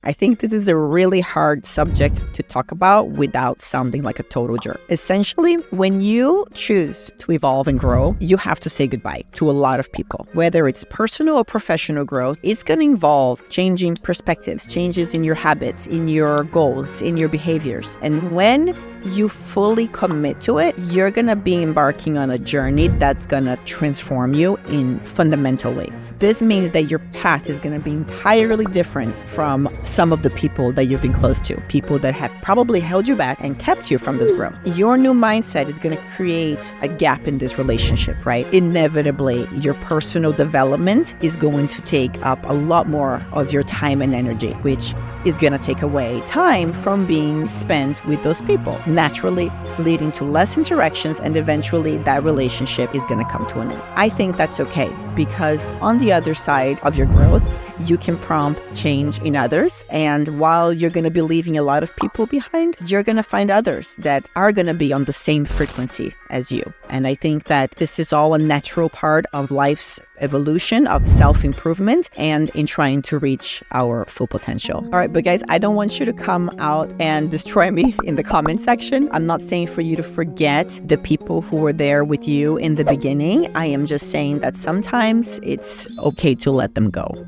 I think this is a really hard subject to talk about without sounding like a total jerk. Essentially, when you choose to evolve and grow, you have to say goodbye to a lot of people. Whether it's personal or professional growth, it's going to involve changing perspectives, changes in your habits, in your goals, in your behaviors. And when you fully commit to it, you're going to be embarking on a journey that's going to transform you in fundamental ways. This means that your path is going to be entirely different from some of the people that you've been close to, people that have probably held you back and kept you from this growth. Your new mindset is going to create a gap in this relationship, right? Inevitably, your personal development is going to take up a lot more of your time and energy, which is going to take away time from being spent with those people, naturally leading to less interactions, and eventually that relationship is going to come to an end. I think that's okay, because on the other side of your growth, you can prompt change in others. And while you're going to be leaving a lot of people behind, you're going to find others that are going to be on the same frequency as you. And I think that this is all a natural part of life's evolution, of self-improvement, and in trying to reach our full potential. All right, but guys, I don't want you to come out and destroy me in the comment section. I'm not saying for you to forget the people who were there with you in the beginning. I am just saying that sometimes it's okay to let them go.